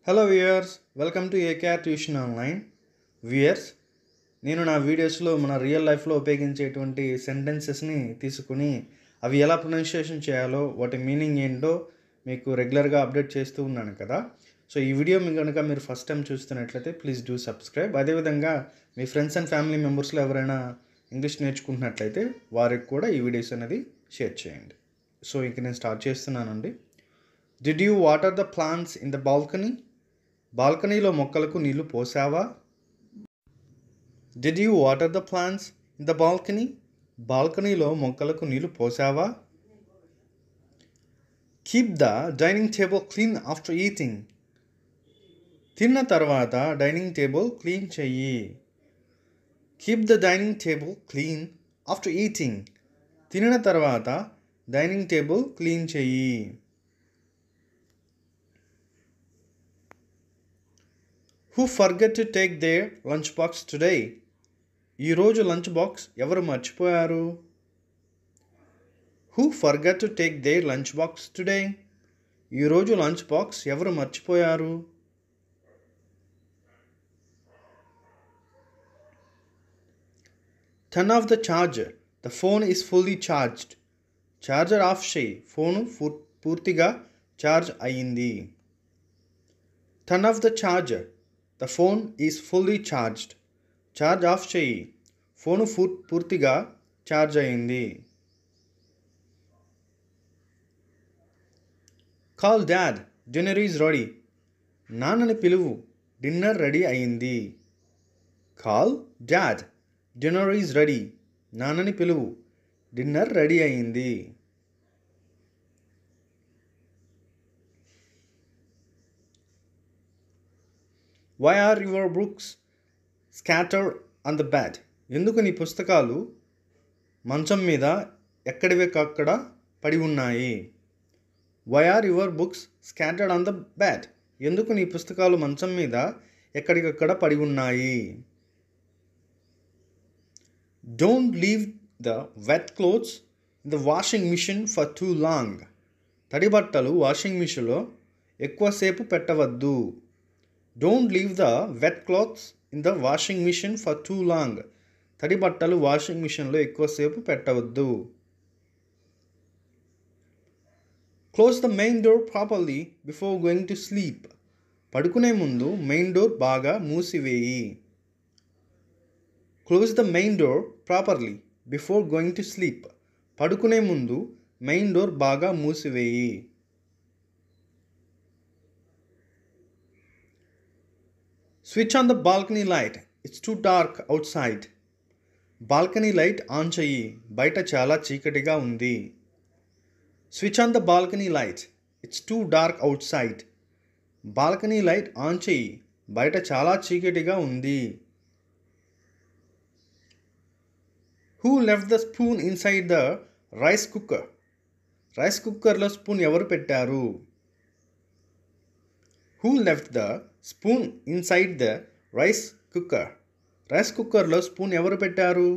Hello viewers, welcome to AKR tuition online. Viewers, నేను నా వీడియోస్లో మన రియల్ లైఫ్లో ఉపయోగించేటువంటి సెంటెన్సెస్ని తీసుకుని అవి ఎలా ప్రొనౌన్సియేషన్ చేయాలో, వాటి మీనింగ్ ఏంటో మీకు రెగ్యులర్గా అప్డేట్ చేస్తూ ఉన్నాను కదా. సో ఈ వీడియో మీకు కనుక మీరు ఫస్ట్ టైం చూస్తున్నట్లయితే ప్లీజ్ డూ సబ్స్క్రైబ్. అదేవిధంగా మీ ఫ్రెండ్స్ అండ్ ఫ్యామిలీ మెంబర్స్లో ఎవరైనా ఇంగ్లీష్ నేర్చుకుంటున్నట్లయితే వారికి కూడా ఈ వీడియోస్ అనేది షేర్ చేయండి. సో ఇంక నేను స్టార్ట్ చేస్తున్నానండి. Did you water the plants in the balcony? బాల్కనీలో మొక్కలకు నీళ్లు పోసావా? Did you water the plants in the balcony? బాల్కనీలో మొక్కలకు నీళ్లు పోసావా? Keep the dining table clean after eating. తిన్న తర్వాత డైనింగ్ టేబుల్ క్లీన్ చెయ్యి. Keep the dining table clean after eating. తినిన తర్వాత డైనింగ్ టేబుల్ క్లీన్ చెయ్యి. Who forgot to take their lunch box today? ఈరోజు లంచ్ బాక్స్ ఎవరు మర్చిపోయారు? Who forgot to take their lunch box today? ఈరోజు lunch box ఎవరు మర్చిపోయారు? Turn off the charger. The phone is fully charged. Charger of చేయి, phone పూర్తిగా charge అయ్యింది. Turn off the charger. The phone is fully charged. Charge of చేయి, phone పూర్తిగా charge అయింది. Call dad. Dinner is ready. నాన్నని పిలువు, dinner ready అయింది. Call dad. Dinner is ready. నాన్నని పిలువు, డిన్నర్ రెడీ అయింది. Why are your books scattered on the bed? ఎందుకు నీ పుస్తకాలు మంచం మీద ఎక్కడివెక్కడ పడి ఉన్నాయి? Why are your books scattered on the bed? ఎందుకు నీ పుస్తకాలు మంచం మీద ఎక్కడికక్కడ పడి ఉన్నాయి? Don't leave the wet clothes in the washing machine for too long. తడి బట్టలు వాషింగ్ మిషన్లో ఎక్కువసేపు పెట్టవద్దు. Don't leave the wet clothes in the washing machine for too long. తడి బట్టలు వాషింగ్ మిషన్లో ఎక్కువసేపు పెట్టవద్దు. Close the main door properly before going to sleep. పడుకునే ముందు మెయిన్ డోర్ బాగా మూసివేయి. Close the main door properly before going to sleep. పడుకునే ముందు main door బాగా మూసివేయి. Switch on the balcony light. It's too dark outside. Balcony light on చెయ్యి, బయట చాలా చీకటిగా ఉంది. Switch on the balcony light. It's too dark outside. Balcony light on చెయ్యి, బయట చాలా చీకటిగా ఉంది. Who left the spoon inside the rice cooker? Rice కుక్కర్లో స్పూన్ ఎవరు పెట్టారు? Who left the spoon inside the rice cooker? Rice కుక్కర్లో spoon ఎవరు పెట్టారు?